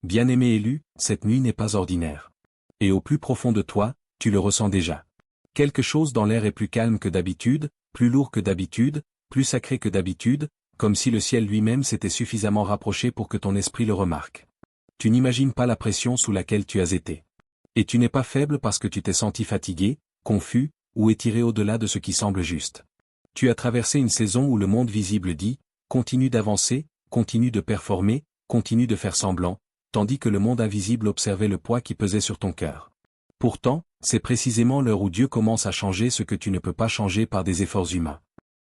Bien-aimé élu, cette nuit n'est pas ordinaire. Et au plus profond de toi, tu le ressens déjà. Quelque chose dans l'air est plus calme que d'habitude, plus lourd que d'habitude, plus sacré que d'habitude, comme si le ciel lui-même s'était suffisamment rapproché pour que ton esprit le remarque. Tu n'imagines pas la pression sous laquelle tu as été. Et tu n'es pas faible parce que tu t'es senti fatigué, confus, ou étiré au-delà de ce qui semble juste. Tu as traversé une saison où le monde visible dit, continue d'avancer, continue de performer, continue de faire semblant, tandis que le monde invisible observait le poids qui pesait sur ton cœur. Pourtant, c'est précisément l'heure où Dieu commence à changer ce que tu ne peux pas changer par des efforts humains.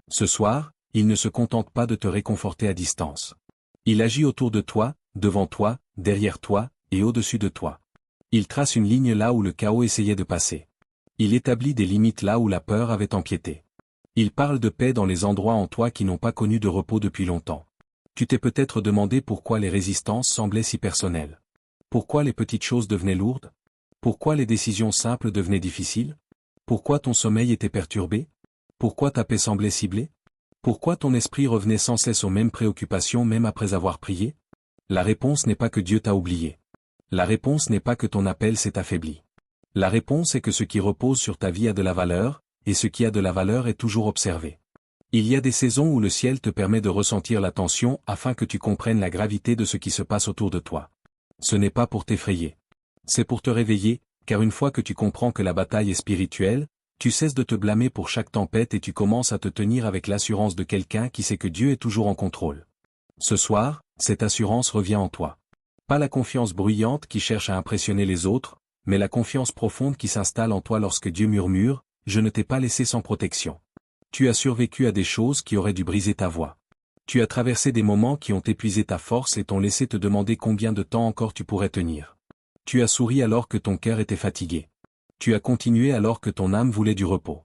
Ce soir, il ne se contente pas de te réconforter à distance. Il agit autour de toi, devant toi, derrière toi, et au-dessus de toi. Il trace une ligne là où le chaos essayait de passer. Il établit des limites là où la peur avait empiété. Il parle de paix dans les endroits en toi qui n'ont pas connu de repos depuis longtemps. Tu t'es peut-être demandé pourquoi les résistances semblaient si personnelles. Pourquoi les petites choses devenaient lourdes? Pourquoi les décisions simples devenaient difficiles? Pourquoi ton sommeil était perturbé? Pourquoi ta paix semblait ciblée? Pourquoi ton esprit revenait sans cesse aux mêmes préoccupations même après avoir prié? La réponse n'est pas que Dieu t'a oublié. La réponse n'est pas que ton appel s'est affaibli. La réponse est que ce qui repose sur ta vie a de la valeur, et ce qui a de la valeur est toujours observé. Il y a des saisons où le ciel te permet de ressentir la tension afin que tu comprennes la gravité de ce qui se passe autour de toi. Ce n'est pas pour t'effrayer. C'est pour te réveiller, car une fois que tu comprends que la bataille est spirituelle, tu cesses de te blâmer pour chaque tempête et tu commences à te tenir avec l'assurance de quelqu'un qui sait que Dieu est toujours en contrôle. Ce soir, cette assurance revient en toi. Pas la confiance bruyante qui cherche à impressionner les autres, mais la confiance profonde qui s'installe en toi lorsque Dieu murmure, « Je ne t'ai pas laissé sans protection ». Tu as survécu à des choses qui auraient dû briser ta voix. Tu as traversé des moments qui ont épuisé ta force et t'ont laissé te demander combien de temps encore tu pourrais tenir. Tu as souri alors que ton cœur était fatigué. Tu as continué alors que ton âme voulait du repos.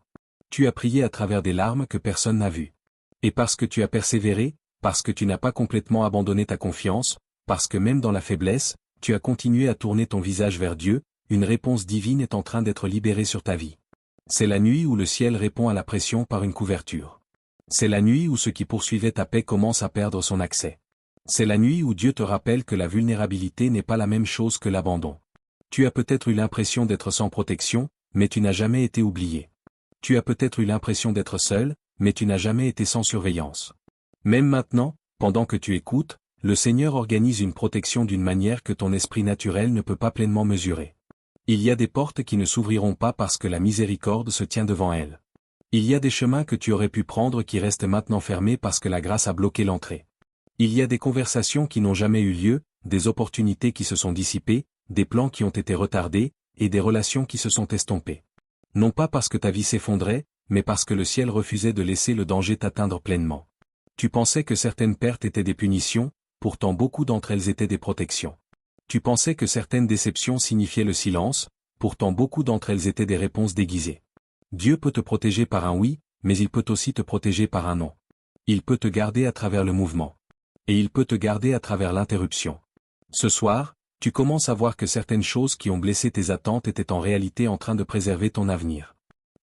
Tu as prié à travers des larmes que personne n'a vues. Et parce que tu as persévéré, parce que tu n'as pas complètement abandonné ta confiance, parce que même dans la faiblesse, tu as continué à tourner ton visage vers Dieu, une réponse divine est en train d'être libérée sur ta vie. C'est la nuit où le ciel répond à la pression par une couverture. C'est la nuit où ce qui poursuivait ta paix commence à perdre son accès. C'est la nuit où Dieu te rappelle que la vulnérabilité n'est pas la même chose que l'abandon. Tu as peut-être eu l'impression d'être sans protection, mais tu n'as jamais été oublié. Tu as peut-être eu l'impression d'être seul, mais tu n'as jamais été sans surveillance. Même maintenant, pendant que tu écoutes, le Seigneur organise une protection d'une manière que ton esprit naturel ne peut pas pleinement mesurer. Il y a des portes qui ne s'ouvriront pas parce que la miséricorde se tient devant elles. Il y a des chemins que tu aurais pu prendre qui restent maintenant fermés parce que la grâce a bloqué l'entrée. Il y a des conversations qui n'ont jamais eu lieu, des opportunités qui se sont dissipées, des plans qui ont été retardés, et des relations qui se sont estompées. Non pas parce que ta vie s'effondrait, mais parce que le ciel refusait de laisser le danger t'atteindre pleinement. Tu pensais que certaines pertes étaient des punitions, pourtant beaucoup d'entre elles étaient des protections. Tu pensais que certaines déceptions signifiaient le silence, pourtant beaucoup d'entre elles étaient des réponses déguisées. Dieu peut te protéger par un oui, mais il peut aussi te protéger par un non. Il peut te garder à travers le mouvement. Et il peut te garder à travers l'interruption. Ce soir, tu commences à voir que certaines choses qui ont blessé tes attentes étaient en réalité en train de préserver ton avenir.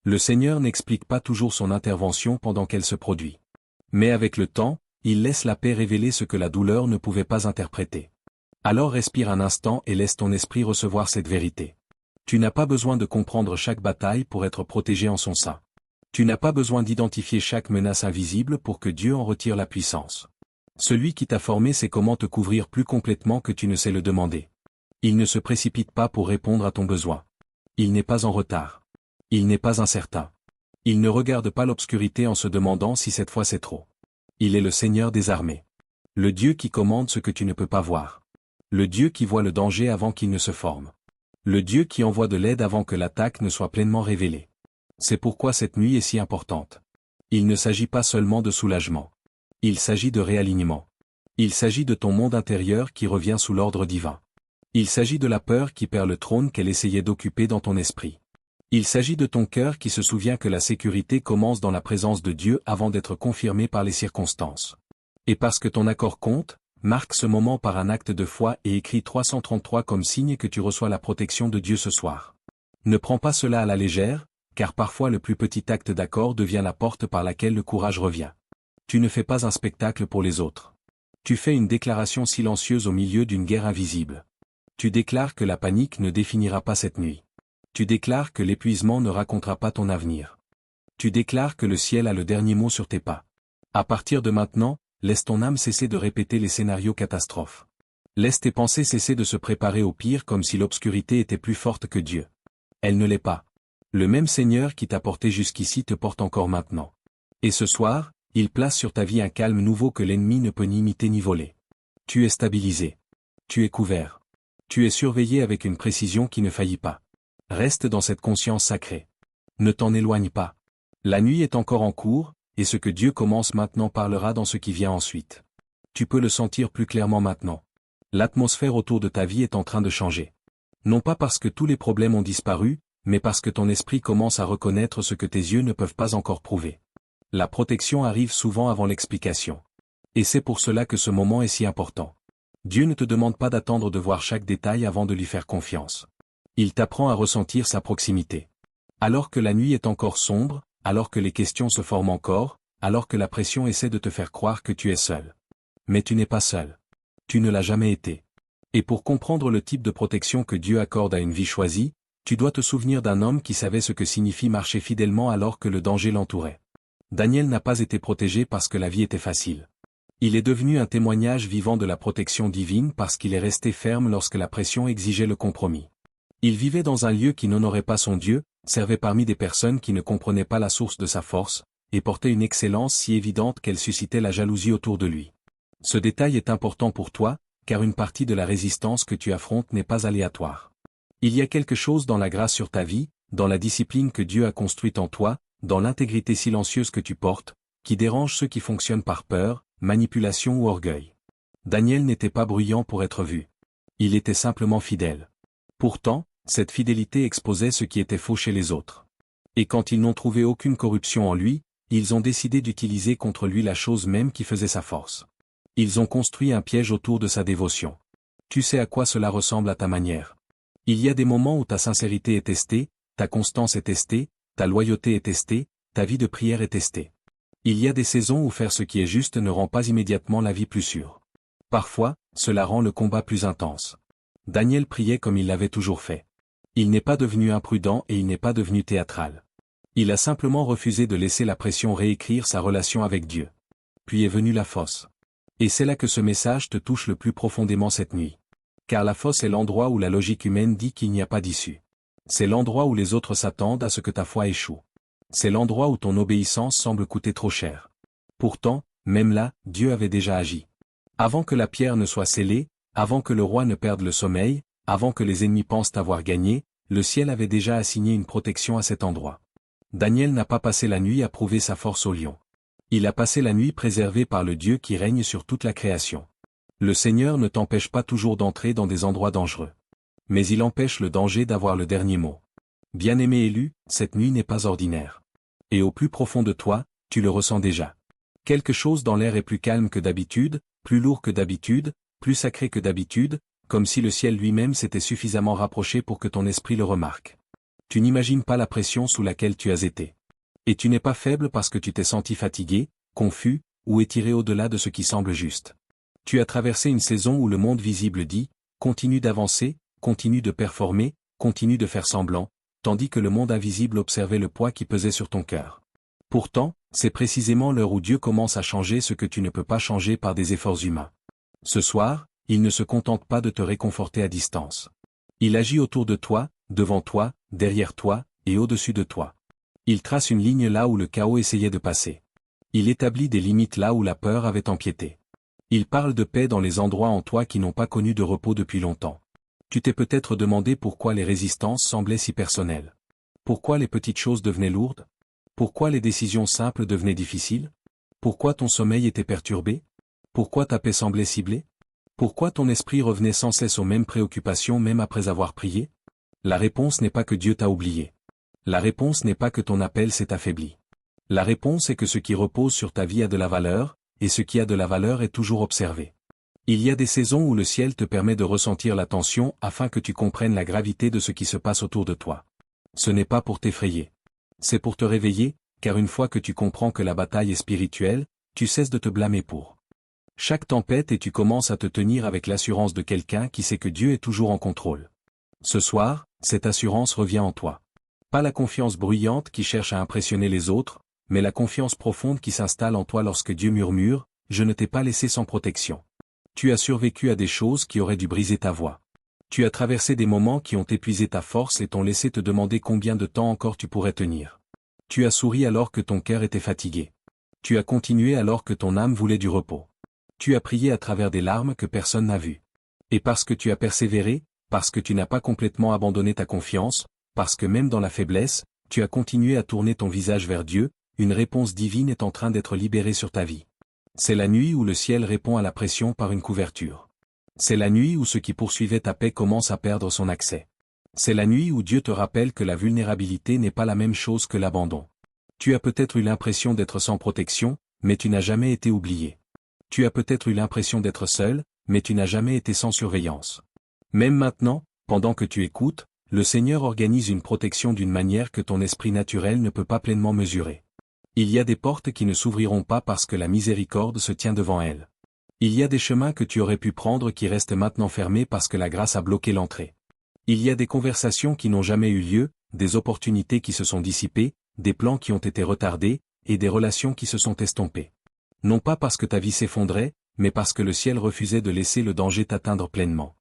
Le Seigneur n'explique pas toujours son intervention pendant qu'elle se produit. Mais avec le temps, il laisse la paix révéler ce que la douleur ne pouvait pas interpréter. Alors respire un instant et laisse ton esprit recevoir cette vérité. Tu n'as pas besoin de comprendre chaque bataille pour être protégé en son sein. Tu n'as pas besoin d'identifier chaque menace invisible pour que Dieu en retire la puissance. Celui qui t'a formé sait comment te couvrir plus complètement que tu ne sais le demander. Il ne se précipite pas pour répondre à ton besoin. Il n'est pas en retard. Il n'est pas incertain. Il ne regarde pas l'obscurité en se demandant si cette fois c'est trop. Il est le Seigneur des armées. Le Dieu qui commande ce que tu ne peux pas voir. Le Dieu qui voit le danger avant qu'il ne se forme. Le Dieu qui envoie de l'aide avant que l'attaque ne soit pleinement révélée. C'est pourquoi cette nuit est si importante. Il ne s'agit pas seulement de soulagement. Il s'agit de réalignement. Il s'agit de ton monde intérieur qui revient sous l'ordre divin. Il s'agit de la peur qui perd le trône qu'elle essayait d'occuper dans ton esprit. Il s'agit de ton cœur qui se souvient que la sécurité commence dans la présence de Dieu avant d'être confirmée par les circonstances. Et parce que ton accord compte, marque ce moment par un acte de foi et écris 333 comme signe que tu reçois la protection de Dieu ce soir. Ne prends pas cela à la légère, car parfois le plus petit acte d'accord devient la porte par laquelle le courage revient. Tu ne fais pas un spectacle pour les autres. Tu fais une déclaration silencieuse au milieu d'une guerre invisible. Tu déclares que la panique ne définira pas cette nuit. Tu déclares que l'épuisement ne racontera pas ton avenir. Tu déclares que le ciel a le dernier mot sur tes pas. À partir de maintenant, laisse ton âme cesser de répéter les scénarios catastrophes. Laisse tes pensées cesser de se préparer au pire comme si l'obscurité était plus forte que Dieu. Elle ne l'est pas. Le même Seigneur qui t'a porté jusqu'ici te porte encore maintenant. Et ce soir, il place sur ta vie un calme nouveau que l'ennemi ne peut ni imiter ni voler. Tu es stabilisé. Tu es couvert. Tu es surveillé avec une précision qui ne faillit pas. Reste dans cette conscience sacrée. Ne t'en éloigne pas. La nuit est encore en cours, et ce que Dieu commence maintenant parlera dans ce qui vient ensuite. Tu peux le sentir plus clairement maintenant. L'atmosphère autour de ta vie est en train de changer. Non pas parce que tous les problèmes ont disparu, mais parce que ton esprit commence à reconnaître ce que tes yeux ne peuvent pas encore prouver. La protection arrive souvent avant l'explication. Et c'est pour cela que ce moment est si important. Dieu ne te demande pas d'attendre de voir chaque détail avant de lui faire confiance. Il t'apprend à ressentir sa proximité. Alors que la nuit est encore sombre, alors que les questions se forment encore, alors que la pression essaie de te faire croire que tu es seul. Mais tu n'es pas seul. Tu ne l'as jamais été. Et pour comprendre le type de protection que Dieu accorde à une vie choisie, tu dois te souvenir d'un homme qui savait ce que signifie marcher fidèlement alors que le danger l'entourait. Daniel n'a pas été protégé parce que la vie était facile. Il est devenu un témoignage vivant de la protection divine parce qu'il est resté ferme lorsque la pression exigeait le compromis. Il vivait dans un lieu qui n'honorait pas son Dieu, servait parmi des personnes qui ne comprenaient pas la source de sa force, et portait une excellence si évidente qu'elle suscitait la jalousie autour de lui. Ce détail est important pour toi, car une partie de la résistance que tu affrontes n'est pas aléatoire. Il y a quelque chose dans la grâce sur ta vie, dans la discipline que Dieu a construite en toi, dans l'intégrité silencieuse que tu portes, qui dérange ceux qui fonctionnent par peur, manipulation ou orgueil. Daniel n'était pas bruyant pour être vu. Il était simplement fidèle. Pourtant, cette fidélité exposait ce qui était faux chez les autres. Et quand ils n'ont trouvé aucune corruption en lui, ils ont décidé d'utiliser contre lui la chose même qui faisait sa force. Ils ont construit un piège autour de sa dévotion. Tu sais à quoi cela ressemble à ta manière. Il y a des moments où ta sincérité est testée, ta constance est testée, ta loyauté est testée, ta vie de prière est testée. Il y a des saisons où faire ce qui est juste ne rend pas immédiatement la vie plus sûre. Parfois, cela rend le combat plus intense. Daniel priait comme il l'avait toujours fait. Il n'est pas devenu imprudent et il n'est pas devenu théâtral. Il a simplement refusé de laisser la pression réécrire sa relation avec Dieu. Puis est venue la fosse. Et c'est là que ce message te touche le plus profondément cette nuit. Car la fosse est l'endroit où la logique humaine dit qu'il n'y a pas d'issue. C'est l'endroit où les autres s'attendent à ce que ta foi échoue. C'est l'endroit où ton obéissance semble coûter trop cher. Pourtant, même là, Dieu avait déjà agi. Avant que la pierre ne soit scellée, avant que le roi ne perde le sommeil, avant que les ennemis pensent avoir gagné, le ciel avait déjà assigné une protection à cet endroit. Daniel n'a pas passé la nuit à prouver sa force au lion. Il a passé la nuit préservé par le Dieu qui règne sur toute la création. Le Seigneur ne t'empêche pas toujours d'entrer dans des endroits dangereux. Mais il empêche le danger d'avoir le dernier mot. Bien-aimé élu, cette nuit n'est pas ordinaire. Et au plus profond de toi, tu le ressens déjà. Quelque chose dans l'air est plus calme que d'habitude, plus lourd que d'habitude, plus sacré que d'habitude, comme si le ciel lui-même s'était suffisamment rapproché pour que ton esprit le remarque. Tu n'imagines pas la pression sous laquelle tu as été. Et tu n'es pas faible parce que tu t'es senti fatigué, confus, ou étiré au-delà de ce qui semble juste. Tu as traversé une saison où le monde visible dit, continue d'avancer, continue de performer, continue de faire semblant, tandis que le monde invisible observait le poids qui pesait sur ton cœur. Pourtant, c'est précisément l'heure où Dieu commence à changer ce que tu ne peux pas changer par des efforts humains. Ce soir, il ne se contente pas de te réconforter à distance. Il agit autour de toi, devant toi, derrière toi, et au-dessus de toi. Il trace une ligne là où le chaos essayait de passer. Il établit des limites là où la peur avait empiété. Il parle de paix dans les endroits en toi qui n'ont pas connu de repos depuis longtemps. Tu t'es peut-être demandé pourquoi les résistances semblaient si personnelles. Pourquoi les petites choses devenaient lourdes? Pourquoi les décisions simples devenaient difficiles? Pourquoi ton sommeil était perturbé? Pourquoi ta paix semblait ciblée? Pourquoi ton esprit revenait sans cesse aux mêmes préoccupations même après avoir prié? La réponse n'est pas que Dieu t'a oublié. La réponse n'est pas que ton appel s'est affaibli. La réponse est que ce qui repose sur ta vie a de la valeur, et ce qui a de la valeur est toujours observé. Il y a des saisons où le ciel te permet de ressentir la tension afin que tu comprennes la gravité de ce qui se passe autour de toi. Ce n'est pas pour t'effrayer. C'est pour te réveiller, car une fois que tu comprends que la bataille est spirituelle, tu cesses de te blâmer pour Chaque tempête et tu commences à te tenir avec l'assurance de quelqu'un qui sait que Dieu est toujours en contrôle. Ce soir, cette assurance revient en toi. Pas la confiance bruyante qui cherche à impressionner les autres, mais la confiance profonde qui s'installe en toi lorsque Dieu murmure, « Je ne t'ai pas laissé sans protection. » Tu as survécu à des choses qui auraient dû briser ta voix. Tu as traversé des moments qui ont épuisé ta force et t'ont laissé te demander combien de temps encore tu pourrais tenir. Tu as souri alors que ton cœur était fatigué. Tu as continué alors que ton âme voulait du repos. Tu as prié à travers des larmes que personne n'a vues. Et parce que tu as persévéré, parce que tu n'as pas complètement abandonné ta confiance, parce que même dans la faiblesse, tu as continué à tourner ton visage vers Dieu, une réponse divine est en train d'être libérée sur ta vie. C'est la nuit où le ciel répond à la pression par une couverture. C'est la nuit où ce qui poursuivait ta paix commence à perdre son accès. C'est la nuit où Dieu te rappelle que la vulnérabilité n'est pas la même chose que l'abandon. Tu as peut-être eu l'impression d'être sans protection, mais tu n'as jamais été oublié. Tu as peut-être eu l'impression d'être seul, mais tu n'as jamais été sans surveillance. Même maintenant, pendant que tu écoutes, le Seigneur organise une protection d'une manière que ton esprit naturel ne peut pas pleinement mesurer. Il y a des portes qui ne s'ouvriront pas parce que la miséricorde se tient devant elles. Il y a des chemins que tu aurais pu prendre qui restent maintenant fermés parce que la grâce a bloqué l'entrée. Il y a des conversations qui n'ont jamais eu lieu, des opportunités qui se sont dissipées, des plans qui ont été retardés, et des relations qui se sont estompées. Non pas parce que ta vie s'effondrait, mais parce que le ciel refusait de laisser le danger t'atteindre pleinement.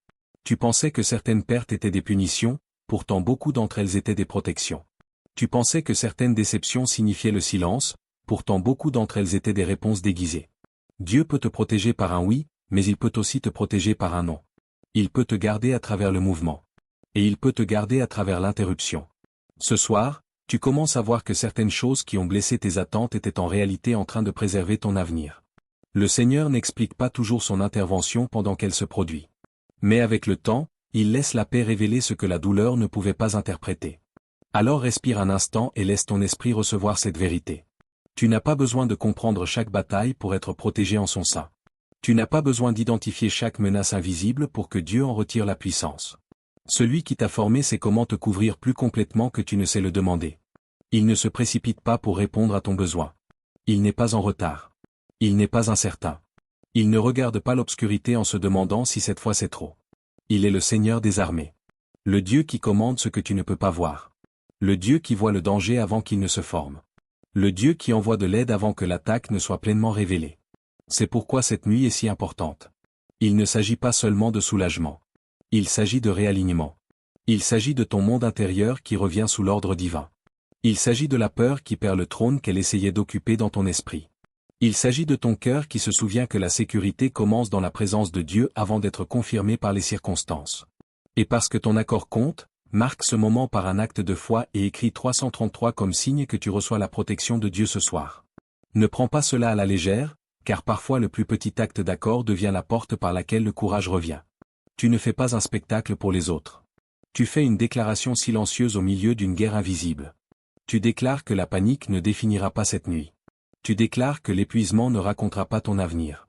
Tu pensais que certaines pertes étaient des punitions, pourtant beaucoup d'entre elles étaient des protections. Tu pensais que certaines déceptions signifiaient le silence, pourtant beaucoup d'entre elles étaient des réponses déguisées. Dieu peut te protéger par un oui, mais il peut aussi te protéger par un non. Il peut te garder à travers le mouvement. Et il peut te garder à travers l'interruption. Ce soir, tu commences à voir que certaines choses qui ont blessé tes attentes étaient en réalité en train de préserver ton avenir. Le Seigneur n'explique pas toujours son intervention pendant qu'elle se produit. Mais avec le temps, il laisse la paix révéler ce que la douleur ne pouvait pas interpréter. Alors respire un instant et laisse ton esprit recevoir cette vérité. Tu n'as pas besoin de comprendre chaque bataille pour être protégé en son sein. Tu n'as pas besoin d'identifier chaque menace invisible pour que Dieu en retire la puissance. Celui qui t'a formé sait comment te couvrir plus complètement que tu ne sais le demander. Il ne se précipite pas pour répondre à ton besoin. Il n'est pas en retard. Il n'est pas incertain. Il ne regarde pas l'obscurité en se demandant si cette fois c'est trop. Il est le Seigneur des armées. Le Dieu qui commande ce que tu ne peux pas voir. Le Dieu qui voit le danger avant qu'il ne se forme. Le Dieu qui envoie de l'aide avant que l'attaque ne soit pleinement révélée. C'est pourquoi cette nuit est si importante. Il ne s'agit pas seulement de soulagement. Il s'agit de réalignement. Il s'agit de ton monde intérieur qui revient sous l'ordre divin. Il s'agit de la peur qui perd le trône qu'elle essayait d'occuper dans ton esprit. Il s'agit de ton cœur qui se souvient que la sécurité commence dans la présence de Dieu avant d'être confirmée par les circonstances. Et parce que ton accord compte, marque ce moment par un acte de foi et écris 333 comme signe que tu reçois la protection de Dieu ce soir. Ne prends pas cela à la légère, car parfois le plus petit acte d'accord devient la porte par laquelle le courage revient. Tu ne fais pas un spectacle pour les autres. Tu fais une déclaration silencieuse au milieu d'une guerre invisible. Tu déclares que la panique ne définira pas cette nuit. Tu déclares que l'épuisement ne racontera pas ton avenir.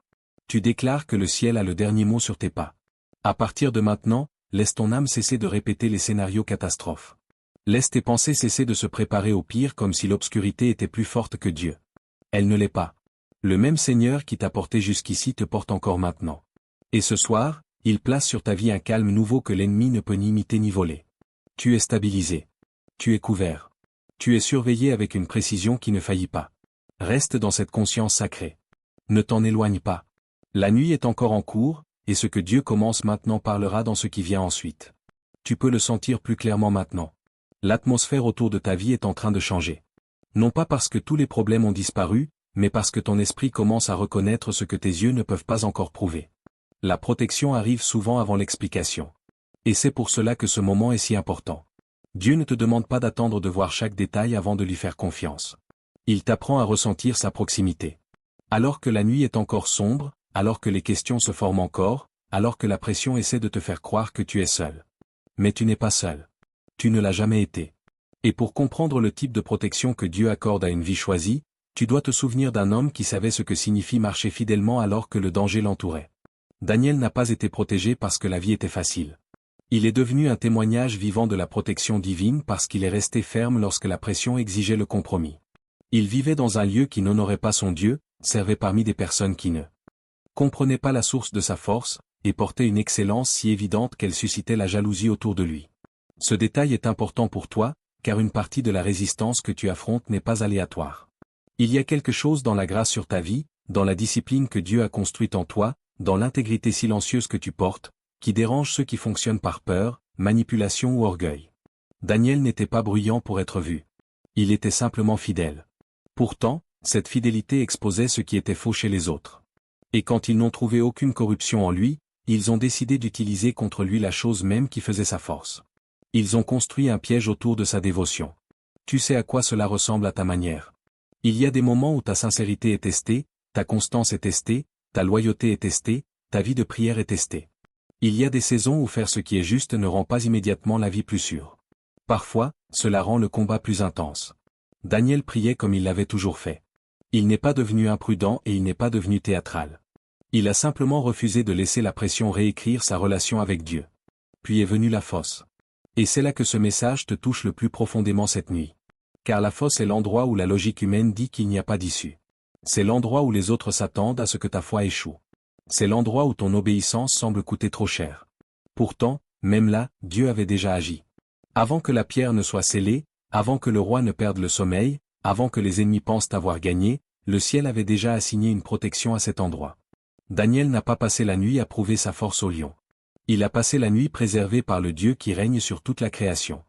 Tu déclares que le ciel a le dernier mot sur tes pas. À partir de maintenant, laisse ton âme cesser de répéter les scénarios catastrophes. Laisse tes pensées cesser de se préparer au pire comme si l'obscurité était plus forte que Dieu. Elle ne l'est pas. Le même Seigneur qui t'a porté jusqu'ici te porte encore maintenant. Et ce soir, il place sur ta vie un calme nouveau que l'ennemi ne peut ni imiter ni voler. Tu es stabilisé. Tu es couvert. Tu es surveillé avec une précision qui ne faillit pas. Reste dans cette conscience sacrée. Ne t'en éloigne pas. La nuit est encore en cours, et ce que Dieu commence maintenant parlera dans ce qui vient ensuite. Tu peux le sentir plus clairement maintenant. L'atmosphère autour de ta vie est en train de changer. Non pas parce que tous les problèmes ont disparu, mais parce que ton esprit commence à reconnaître ce que tes yeux ne peuvent pas encore prouver. La protection arrive souvent avant l'explication. Et c'est pour cela que ce moment est si important. Dieu ne te demande pas d'attendre de voir chaque détail avant de lui faire confiance. Il t'apprend à ressentir sa proximité. Alors que la nuit est encore sombre, alors que les questions se forment encore, alors que la pression essaie de te faire croire que tu es seul. Mais tu n'es pas seul. Tu ne l'as jamais été. Et pour comprendre le type de protection que Dieu accorde à une vie choisie, tu dois te souvenir d'un homme qui savait ce que signifie marcher fidèlement alors que le danger l'entourait. Daniel n'a pas été protégé parce que la vie était facile. Il est devenu un témoignage vivant de la protection divine parce qu'il est resté ferme lorsque la pression exigeait le compromis. Il vivait dans un lieu qui n'honorait pas son Dieu, servait parmi des personnes qui ne comprenait pas la source de sa force, et portait une excellence si évidente qu'elle suscitait la jalousie autour de lui. Ce détail est important pour toi, car une partie de la résistance que tu affrontes n'est pas aléatoire. Il y a quelque chose dans la grâce sur ta vie, dans la discipline que Dieu a construite en toi, dans l'intégrité silencieuse que tu portes, qui dérange ceux qui fonctionnent par peur, manipulation ou orgueil. Daniel n'était pas bruyant pour être vu. Il était simplement fidèle. Pourtant, cette fidélité exposait ce qui était faux chez les autres. Et quand ils n'ont trouvé aucune corruption en lui, ils ont décidé d'utiliser contre lui la chose même qui faisait sa force. Ils ont construit un piège autour de sa dévotion. Tu sais à quoi cela ressemble à ta manière. Il y a des moments où ta sincérité est testée, ta constance est testée, ta loyauté est testée, ta vie de prière est testée. Il y a des saisons où faire ce qui est juste ne rend pas immédiatement la vie plus sûre. Parfois, cela rend le combat plus intense. Daniel priait comme il l'avait toujours fait. Il n'est pas devenu imprudent et il n'est pas devenu théâtral. Il a simplement refusé de laisser la pression réécrire sa relation avec Dieu. Puis est venue la fosse. Et c'est là que ce message te touche le plus profondément cette nuit. Car la fosse est l'endroit où la logique humaine dit qu'il n'y a pas d'issue. C'est l'endroit où les autres s'attendent à ce que ta foi échoue. C'est l'endroit où ton obéissance semble coûter trop cher. Pourtant, même là, Dieu avait déjà agi. Avant que la pierre ne soit scellée, avant que le roi ne perde le sommeil, avant que les ennemis pensent avoir gagné, le ciel avait déjà assigné une protection à cet endroit. Daniel n'a pas passé la nuit à prouver sa force au lion. Il a passé la nuit préservé par le Dieu qui règne sur toute la création.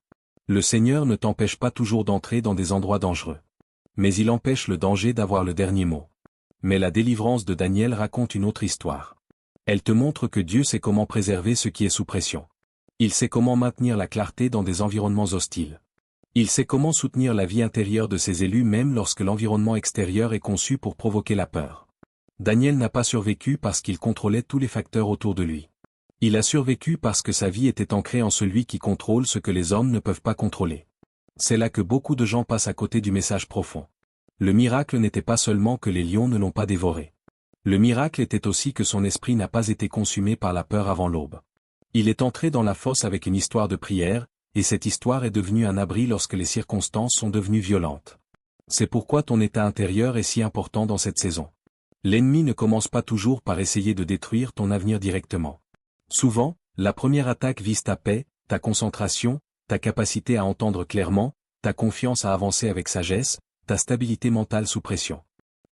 Le Seigneur ne t'empêche pas toujours d'entrer dans des endroits dangereux. Mais il empêche le danger d'avoir le dernier mot. Mais la délivrance de Daniel raconte une autre histoire. Elle te montre que Dieu sait comment préserver ce qui est sous pression. Il sait comment maintenir la clarté dans des environnements hostiles. Il sait comment soutenir la vie intérieure de ses élus même lorsque l'environnement extérieur est conçu pour provoquer la peur. Daniel n'a pas survécu parce qu'il contrôlait tous les facteurs autour de lui. Il a survécu parce que sa vie était ancrée en celui qui contrôle ce que les hommes ne peuvent pas contrôler. C'est là que beaucoup de gens passent à côté du message profond. Le miracle n'était pas seulement que les lions ne l'ont pas dévoré. Le miracle était aussi que son esprit n'a pas été consumé par la peur avant l'aube. Il est entré dans la fosse avec une histoire de prière, et cette histoire est devenue un abri lorsque les circonstances sont devenues violentes. C'est pourquoi ton état intérieur est si important dans cette saison. L'ennemi ne commence pas toujours par essayer de détruire ton avenir directement. Souvent, la première attaque vise ta paix, ta concentration, ta capacité à entendre clairement, ta confiance à avancer avec sagesse, ta stabilité mentale sous pression.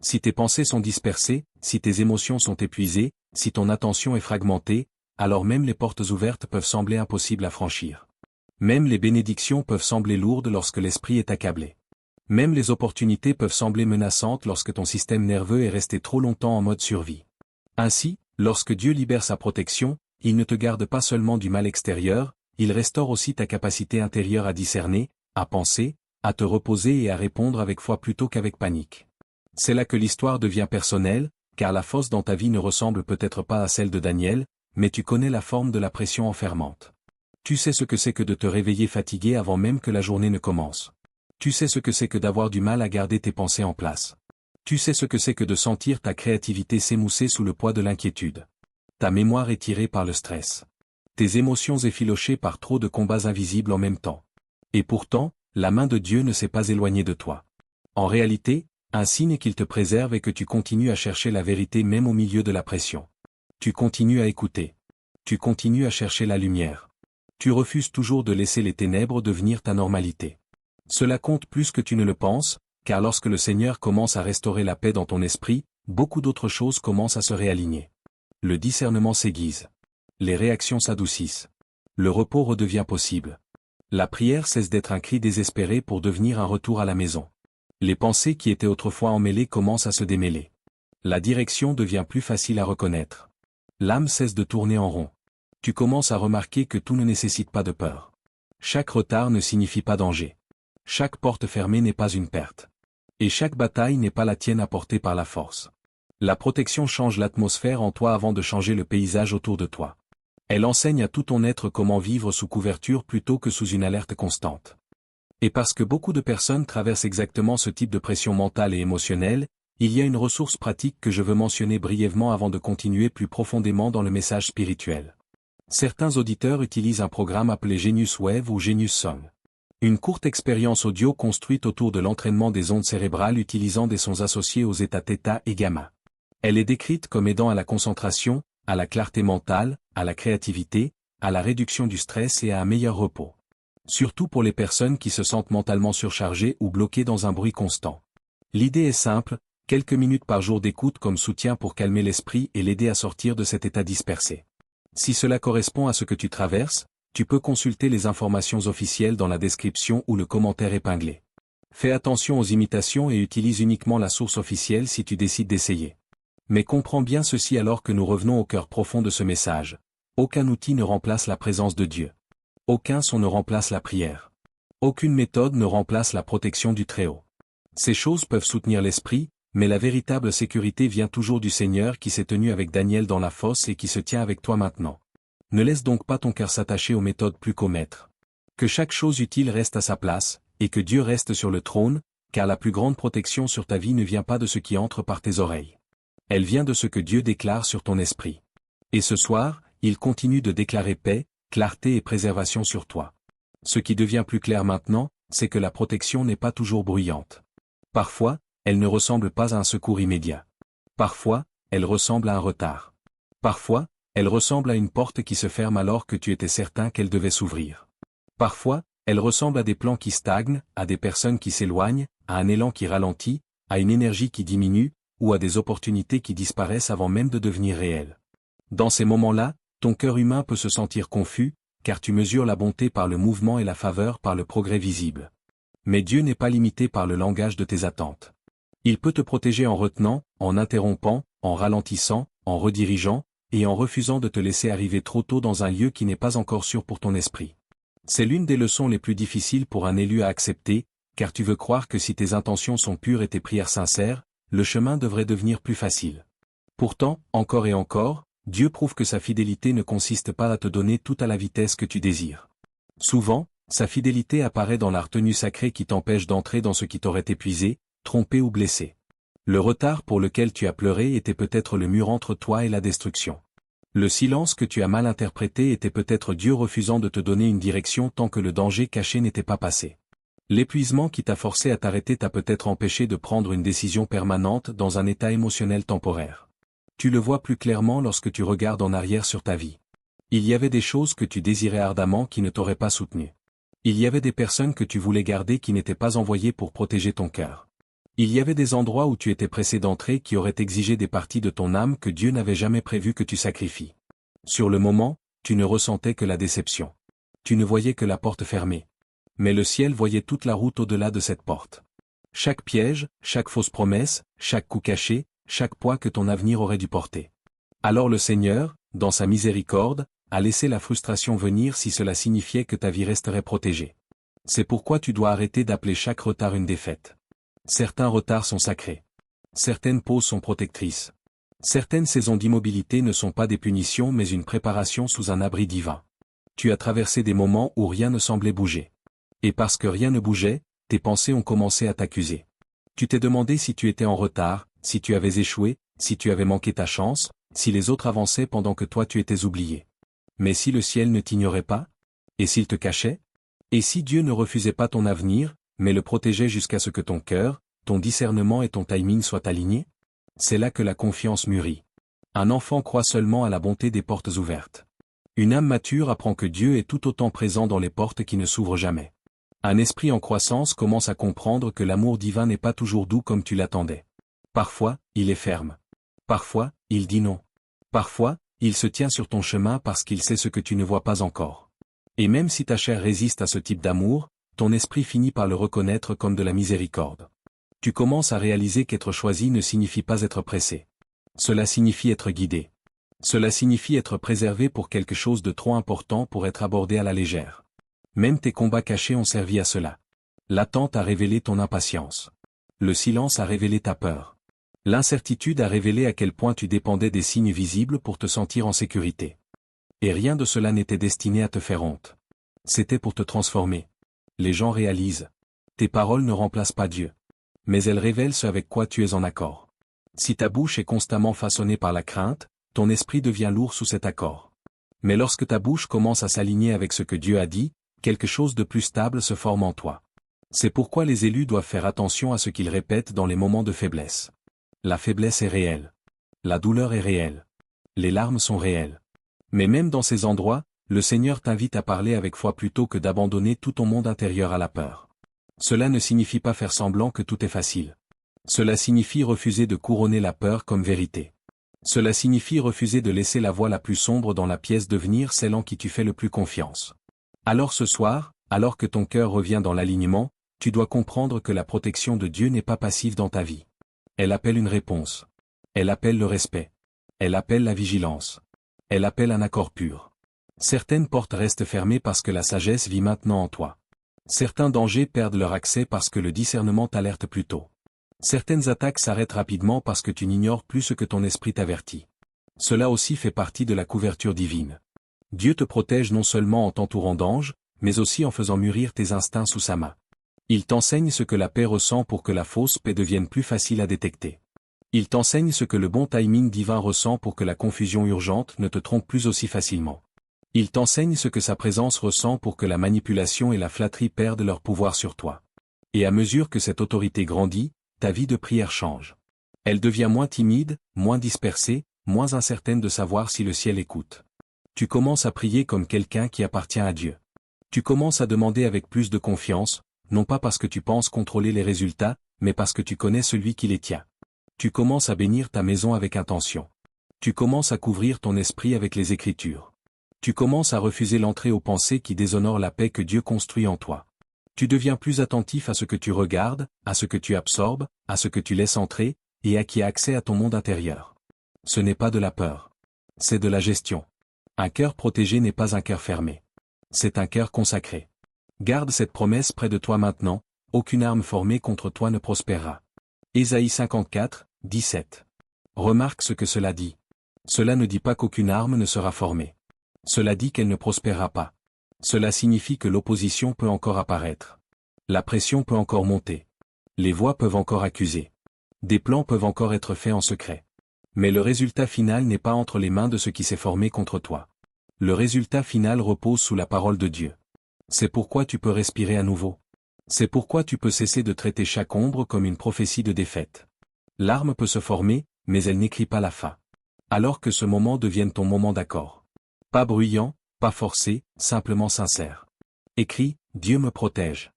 Si tes pensées sont dispersées, si tes émotions sont épuisées, si ton attention est fragmentée, alors même les portes ouvertes peuvent sembler impossibles à franchir. Même les bénédictions peuvent sembler lourdes lorsque l'esprit est accablé. Même les opportunités peuvent sembler menaçantes lorsque ton système nerveux est resté trop longtemps en mode survie. Ainsi, lorsque Dieu libère sa protection, il ne te garde pas seulement du mal extérieur, il restaure aussi ta capacité intérieure à discerner, à penser, à te reposer et à répondre avec foi plutôt qu'avec panique. C'est là que l'histoire devient personnelle, car la fosse dans ta vie ne ressemble peut-être pas à celle de Daniel, mais tu connais la forme de la pression enfermante. Tu sais ce que c'est que de te réveiller fatigué avant même que la journée ne commence. Tu sais ce que c'est que d'avoir du mal à garder tes pensées en place. Tu sais ce que c'est que de sentir ta créativité s'émousser sous le poids de l'inquiétude. Ta mémoire est tirée par le stress. Tes émotions effilochées par trop de combats invisibles en même temps. Et pourtant, la main de Dieu ne s'est pas éloignée de toi. En réalité, un signe est qu'il te préserve et que tu continues à chercher la vérité même au milieu de la pression. Tu continues à écouter. Tu continues à chercher la lumière. Tu refuses toujours de laisser les ténèbres devenir ta normalité. Cela compte plus que tu ne le penses, car lorsque le Seigneur commence à restaurer la paix dans ton esprit, beaucoup d'autres choses commencent à se réaligner. Le discernement s'aiguise. Les réactions s'adoucissent. Le repos redevient possible. La prière cesse d'être un cri désespéré pour devenir un retour à la maison. Les pensées qui étaient autrefois emmêlées commencent à se démêler. La direction devient plus facile à reconnaître. L'âme cesse de tourner en rond. Tu commences à remarquer que tout ne nécessite pas de peur. Chaque retard ne signifie pas danger. Chaque porte fermée n'est pas une perte. Et chaque bataille n'est pas la tienne apportée par la force. La protection change l'atmosphère en toi avant de changer le paysage autour de toi. Elle enseigne à tout ton être comment vivre sous couverture plutôt que sous une alerte constante. Et parce que beaucoup de personnes traversent exactement ce type de pression mentale et émotionnelle, il y a une ressource pratique que je veux mentionner brièvement avant de continuer plus profondément dans le message spirituel. Certains auditeurs utilisent un programme appelé Genius Wave ou Genius Song. Une courte expérience audio construite autour de l'entraînement des ondes cérébrales utilisant des sons associés aux états θ et gamma. Elle est décrite comme aidant à la concentration, à la clarté mentale, à la créativité, à la réduction du stress et à un meilleur repos. Surtout pour les personnes qui se sentent mentalement surchargées ou bloquées dans un bruit constant. L'idée est simple, quelques minutes par jour d'écoute comme soutien pour calmer l'esprit et l'aider à sortir de cet état dispersé. Si cela correspond à ce que tu traverses, tu peux consulter les informations officielles dans la description ou le commentaire épinglé. Fais attention aux imitations et utilise uniquement la source officielle si tu décides d'essayer. Mais comprends bien ceci alors que nous revenons au cœur profond de ce message. Aucun outil ne remplace la présence de Dieu. Aucun son ne remplace la prière. Aucune méthode ne remplace la protection du Très-Haut. Ces choses peuvent soutenir l'esprit, mais la véritable sécurité vient toujours du Seigneur qui s'est tenu avec Daniel dans la fosse et qui se tient avec toi maintenant. Ne laisse donc pas ton cœur s'attacher aux méthodes plus qu'au maître. Que chaque chose utile reste à sa place, et que Dieu reste sur le trône, car la plus grande protection sur ta vie ne vient pas de ce qui entre par tes oreilles. Elle vient de ce que Dieu déclare sur ton esprit. Et ce soir, il continue de déclarer paix, clarté et préservation sur toi. Ce qui devient plus clair maintenant, c'est que la protection n'est pas toujours bruyante. Parfois, elle ne ressemble pas à un secours immédiat. Parfois, elle ressemble à un retard. Parfois, elle ressemble à une porte qui se ferme alors que tu étais certain qu'elle devait s'ouvrir. Parfois, elle ressemble à des plans qui stagnent, à des personnes qui s'éloignent, à un élan qui ralentit, à une énergie qui diminue, ou à des opportunités qui disparaissent avant même de devenir réelles. Dans ces moments-là, ton cœur humain peut se sentir confus, car tu mesures la bonté par le mouvement et la faveur par le progrès visible. Mais Dieu n'est pas limité par le langage de tes attentes. Il peut te protéger en retenant, en interrompant, en ralentissant, en redirigeant, et en refusant de te laisser arriver trop tôt dans un lieu qui n'est pas encore sûr pour ton esprit. C'est l'une des leçons les plus difficiles pour un élu à accepter, car tu veux croire que si tes intentions sont pures et tes prières sincères, le chemin devrait devenir plus facile. Pourtant, encore et encore, Dieu prouve que sa fidélité ne consiste pas à te donner tout à la vitesse que tu désires. Souvent, sa fidélité apparaît dans la retenue sacrée qui t'empêche d'entrer dans ce qui t'aurait épuisé, trompé ou blessé. Le retard pour lequel tu as pleuré était peut-être le mur entre toi et la destruction. Le silence que tu as mal interprété était peut-être Dieu refusant de te donner une direction tant que le danger caché n'était pas passé. L'épuisement qui t'a forcé à t'arrêter t'a peut-être empêché de prendre une décision permanente dans un état émotionnel temporaire. Tu le vois plus clairement lorsque tu regardes en arrière sur ta vie. Il y avait des choses que tu désirais ardemment qui ne t'auraient pas soutenu. Il y avait des personnes que tu voulais garder qui n'étaient pas envoyées pour protéger ton cœur. Il y avait des endroits où tu étais pressé d'entrer qui auraient exigé des parties de ton âme que Dieu n'avait jamais prévu que tu sacrifies. Sur le moment, tu ne ressentais que la déception. Tu ne voyais que la porte fermée. Mais le ciel voyait toute la route au-delà de cette porte. Chaque piège, chaque fausse promesse, chaque coup caché, chaque poids que ton avenir aurait dû porter. Alors le Seigneur, dans sa miséricorde, a laissé la frustration venir si cela signifiait que ta vie resterait protégée. C'est pourquoi tu dois arrêter d'appeler chaque retard une défaite. Certains retards sont sacrés. Certaines pauses sont protectrices. Certaines saisons d'immobilité ne sont pas des punitions mais une préparation sous un abri divin. Tu as traversé des moments où rien ne semblait bouger. Et parce que rien ne bougeait, tes pensées ont commencé à t'accuser. Tu t'es demandé si tu étais en retard, si tu avais échoué, si tu avais manqué ta chance, si les autres avançaient pendant que toi tu étais oublié. Mais si le ciel ne t'ignorait pas? Et s'il te cachait? Et si Dieu ne refusait pas ton avenir, mais le protégeait jusqu'à ce que ton cœur, ton discernement et ton timing soient alignés? C'est là que la confiance mûrit. Un enfant croit seulement à la bonté des portes ouvertes. Une âme mature apprend que Dieu est tout autant présent dans les portes qui ne s'ouvrent jamais. Un esprit en croissance commence à comprendre que l'amour divin n'est pas toujours doux comme tu l'attendais. Parfois, il est ferme. Parfois, il dit non. Parfois, il se tient sur ton chemin parce qu'il sait ce que tu ne vois pas encore. Et même si ta chair résiste à ce type d'amour, ton esprit finit par le reconnaître comme de la miséricorde. Tu commences à réaliser qu'être choisi ne signifie pas être pressé. Cela signifie être guidé. Cela signifie être préservé pour quelque chose de trop important pour être abordé à la légère. Même tes combats cachés ont servi à cela. L'attente a révélé ton impatience. Le silence a révélé ta peur. L'incertitude a révélé à quel point tu dépendais des signes visibles pour te sentir en sécurité. Et rien de cela n'était destiné à te faire honte. C'était pour te transformer. Les gens réalisent. Tes paroles ne remplacent pas Dieu. Mais elles révèlent ce avec quoi tu es en accord. Si ta bouche est constamment façonnée par la crainte, ton esprit devient lourd sous cet accord. Mais lorsque ta bouche commence à s'aligner avec ce que Dieu a dit, quelque chose de plus stable se forme en toi. C'est pourquoi les élus doivent faire attention à ce qu'ils répètent dans les moments de faiblesse. La faiblesse est réelle. La douleur est réelle. Les larmes sont réelles. Mais même dans ces endroits, le Seigneur t'invite à parler avec foi plutôt que d'abandonner tout ton monde intérieur à la peur. Cela ne signifie pas faire semblant que tout est facile. Cela signifie refuser de couronner la peur comme vérité. Cela signifie refuser de laisser la voix la plus sombre dans la pièce devenir celle en qui tu fais le plus confiance. Alors ce soir, alors que ton cœur revient dans l'alignement, tu dois comprendre que la protection de Dieu n'est pas passive dans ta vie. Elle appelle une réponse. Elle appelle le respect. Elle appelle la vigilance. Elle appelle un accord pur. Certaines portes restent fermées parce que la sagesse vit maintenant en toi. Certains dangers perdent leur accès parce que le discernement t'alerte plus tôt. Certaines attaques s'arrêtent rapidement parce que tu n'ignores plus ce que ton esprit t'avertit. Cela aussi fait partie de la couverture divine. Dieu te protège non seulement en t'entourant d'anges, mais aussi en faisant mûrir tes instincts sous sa main. Il t'enseigne ce que la paix ressent pour que la fausse paix devienne plus facile à détecter. Il t'enseigne ce que le bon timing divin ressent pour que la confusion urgente ne te trompe plus aussi facilement. Il t'enseigne ce que sa présence ressent pour que la manipulation et la flatterie perdent leur pouvoir sur toi. Et à mesure que cette autorité grandit, ta vie de prière change. Elle devient moins timide, moins dispersée, moins incertaine de savoir si le ciel écoute. Tu commences à prier comme quelqu'un qui appartient à Dieu. Tu commences à demander avec plus de confiance, non pas parce que tu penses contrôler les résultats, mais parce que tu connais celui qui les tient. Tu commences à bénir ta maison avec intention. Tu commences à couvrir ton esprit avec les Écritures. Tu commences à refuser l'entrée aux pensées qui déshonorent la paix que Dieu construit en toi. Tu deviens plus attentif à ce que tu regardes, à ce que tu absorbes, à ce que tu laisses entrer, et à qui a accès à ton monde intérieur. Ce n'est pas de la peur. C'est de la gestion. Un cœur protégé n'est pas un cœur fermé. C'est un cœur consacré. Garde cette promesse près de toi maintenant, aucune arme formée contre toi ne prospérera. Ésaïe 54, 17. Remarque ce que cela dit. Cela ne dit pas qu'aucune arme ne sera formée. Cela dit qu'elle ne prospérera pas. Cela signifie que l'opposition peut encore apparaître. La pression peut encore monter. Les voix peuvent encore accuser. Des plans peuvent encore être faits en secret. Mais le résultat final n'est pas entre les mains de ce qui s'est formé contre toi. Le résultat final repose sous la parole de Dieu. C'est pourquoi tu peux respirer à nouveau. C'est pourquoi tu peux cesser de traiter chaque ombre comme une prophétie de défaite. L'arme peut se former, mais elle n'écrit pas la fin. Alors que ce moment devienne ton moment d'accord. Pas bruyant, pas forcé, simplement sincère. Écris, Dieu me protège.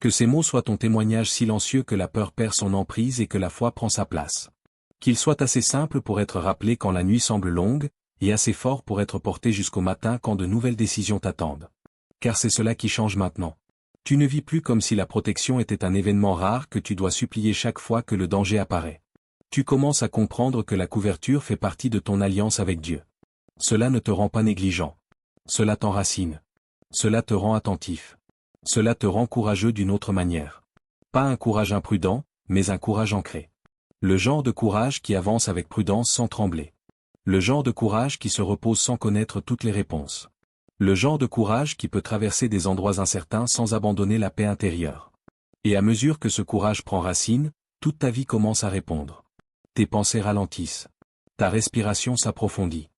Que ces mots soient ton témoignage silencieux que la peur perd son emprise et que la foi prend sa place. Qu'ils soient assez simples pour être rappelés quand la nuit semble longue, et assez forts pour être portés jusqu'au matin quand de nouvelles décisions t'attendent. Car c'est cela qui change maintenant. Tu ne vis plus comme si la protection était un événement rare que tu dois supplier chaque fois que le danger apparaît. Tu commences à comprendre que la couverture fait partie de ton alliance avec Dieu. Cela ne te rend pas négligent. Cela t'enracine. Cela te rend attentif. Cela te rend courageux d'une autre manière. Pas un courage imprudent, mais un courage ancré. Le genre de courage qui avance avec prudence sans trembler. Le genre de courage qui se repose sans connaître toutes les réponses. Le genre de courage qui peut traverser des endroits incertains sans abandonner la paix intérieure. Et à mesure que ce courage prend racine, toute ta vie commence à répondre. Tes pensées ralentissent. Ta respiration s'approfondit.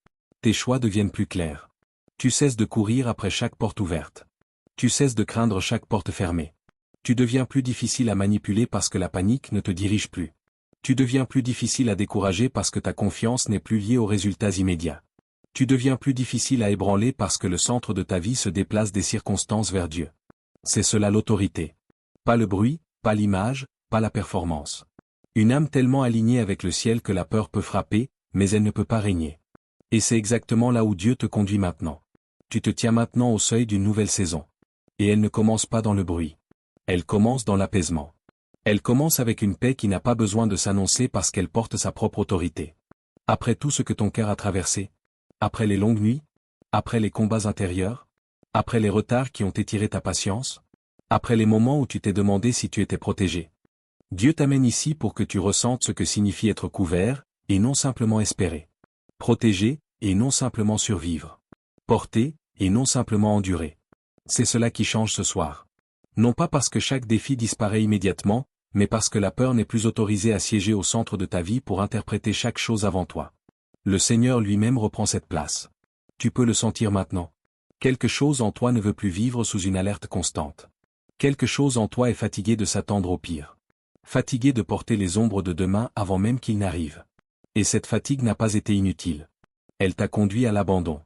Tes choix deviennent plus clairs. Tu cesses de courir après chaque porte ouverte. Tu cesses de craindre chaque porte fermée. Tu deviens plus difficile à manipuler parce que la panique ne te dirige plus. Tu deviens plus difficile à décourager parce que ta confiance n'est plus liée aux résultats immédiats. Tu deviens plus difficile à ébranler parce que le centre de ta vie se déplace des circonstances vers Dieu. C'est cela l'autorité. Pas le bruit, pas l'image, pas la performance. Une âme tellement alignée avec le ciel que la peur peut frapper, mais elle ne peut pas régner. Et c'est exactement là où Dieu te conduit maintenant. Tu te tiens maintenant au seuil d'une nouvelle saison. Et elle ne commence pas dans le bruit. Elle commence dans l'apaisement. Elle commence avec une paix qui n'a pas besoin de s'annoncer parce qu'elle porte sa propre autorité. Après tout ce que ton cœur a traversé, après les longues nuits, après les combats intérieurs, après les retards qui ont étiré ta patience, après les moments où tu t'es demandé si tu étais protégé. Dieu t'amène ici pour que tu ressentes ce que signifie être couvert, et non simplement espérer. Protéger, et non simplement survivre. Porter, et non simplement endurer. C'est cela qui change ce soir. Non pas parce que chaque défi disparaît immédiatement, mais parce que la peur n'est plus autorisée à siéger au centre de ta vie pour interpréter chaque chose avant toi. Le Seigneur lui-même reprend cette place. Tu peux le sentir maintenant. Quelque chose en toi ne veut plus vivre sous une alerte constante. Quelque chose en toi est fatigué de s'attendre au pire. Fatigué de porter les ombres de demain avant même qu'il n'arrive. Et cette fatigue n'a pas été inutile. Elle t'a conduit à l'abandon.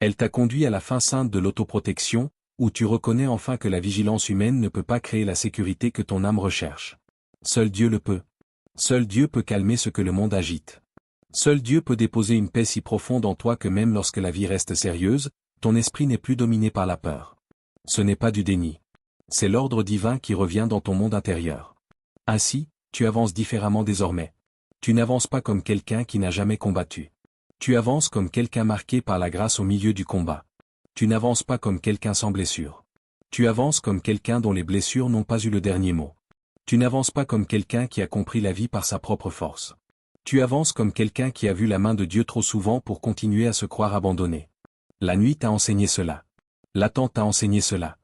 Elle t'a conduit à la fin sainte de l'autoprotection, où tu reconnais enfin que la vigilance humaine ne peut pas créer la sécurité que ton âme recherche. Seul Dieu le peut. Seul Dieu peut calmer ce que le monde agite. Seul Dieu peut déposer une paix si profonde en toi que même lorsque la vie reste sérieuse, ton esprit n'est plus dominé par la peur. Ce n'est pas du déni. C'est l'ordre divin qui revient dans ton monde intérieur. Ainsi, tu avances différemment désormais. Tu n'avances pas comme quelqu'un qui n'a jamais combattu. Tu avances comme quelqu'un marqué par la grâce au milieu du combat. Tu n'avances pas comme quelqu'un sans blessure. Tu avances comme quelqu'un dont les blessures n'ont pas eu le dernier mot. Tu n'avances pas comme quelqu'un qui a compris la vie par sa propre force. Tu avances comme quelqu'un qui a vu la main de Dieu trop souvent pour continuer à se croire abandonné. La nuit t'a enseigné cela. L'attente t'a enseigné cela.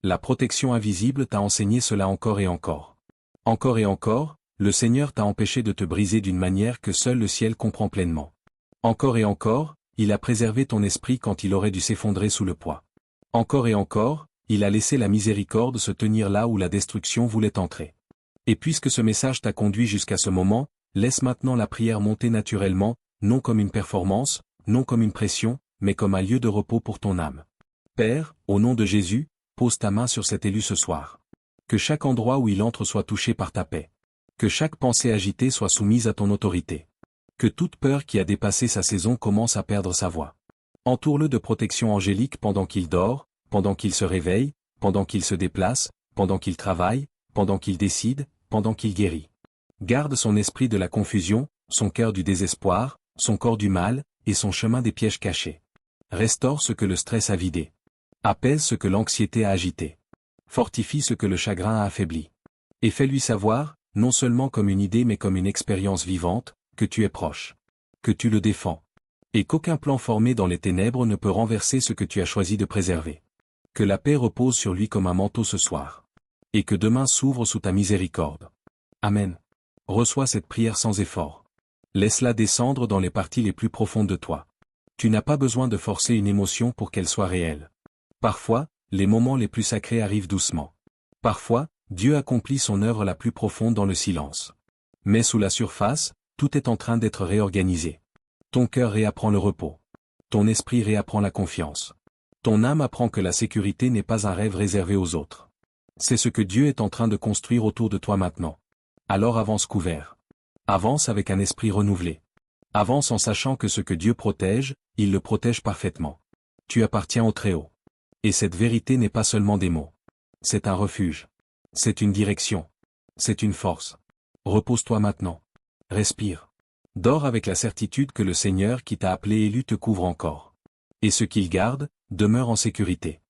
La protection invisible t'a enseigné cela encore et encore. Encore et encore, le Seigneur t'a empêché de te briser d'une manière que seul le ciel comprend pleinement. Encore et encore, il a préservé ton esprit quand il aurait dû s'effondrer sous le poids. Encore et encore, il a laissé la miséricorde se tenir là où la destruction voulait entrer. Et puisque ce message t'a conduit jusqu'à ce moment, laisse maintenant la prière monter naturellement, non comme une performance, non comme une pression, mais comme un lieu de repos pour ton âme. Père, au nom de Jésus, pose ta main sur cet élu ce soir. Que chaque endroit où il entre soit touché par ta paix. Que chaque pensée agitée soit soumise à ton autorité. Que toute peur qui a dépassé sa saison commence à perdre sa voix. Entoure-le de protection angélique pendant qu'il dort, pendant qu'il se réveille, pendant qu'il se déplace, pendant qu'il travaille, pendant qu'il décide, pendant qu'il guérit. Garde son esprit de la confusion, son cœur du désespoir, son corps du mal, et son chemin des pièges cachés. Restaure ce que le stress a vidé. Apaise ce que l'anxiété a agité. Fortifie ce que le chagrin a affaibli. Et fais-lui savoir, non seulement comme une idée mais comme une expérience vivante, que tu es proche. Que tu le défends. Et qu'aucun plan formé dans les ténèbres ne peut renverser ce que tu as choisi de préserver. Que la paix repose sur lui comme un manteau ce soir. Et que demain s'ouvre sous ta miséricorde. Amen. Reçois cette prière sans effort. Laisse-la descendre dans les parties les plus profondes de toi. Tu n'as pas besoin de forcer une émotion pour qu'elle soit réelle. Parfois, les moments les plus sacrés arrivent doucement. Parfois, Dieu accomplit son œuvre la plus profonde dans le silence. Mais sous la surface, tout est en train d'être réorganisé. Ton cœur réapprend le repos. Ton esprit réapprend la confiance. Ton âme apprend que la sécurité n'est pas un rêve réservé aux autres. C'est ce que Dieu est en train de construire autour de toi maintenant. Alors avance couvert. Avance avec un esprit renouvelé. Avance en sachant que ce que Dieu protège, il le protège parfaitement. Tu appartiens au Très-Haut. Et cette vérité n'est pas seulement des mots. C'est un refuge. C'est une direction. C'est une force. Repose-toi maintenant. Respire. Dors avec la certitude que le Seigneur qui t'a appelé élu te couvre encore. Et ce qu'il garde, demeure en sécurité.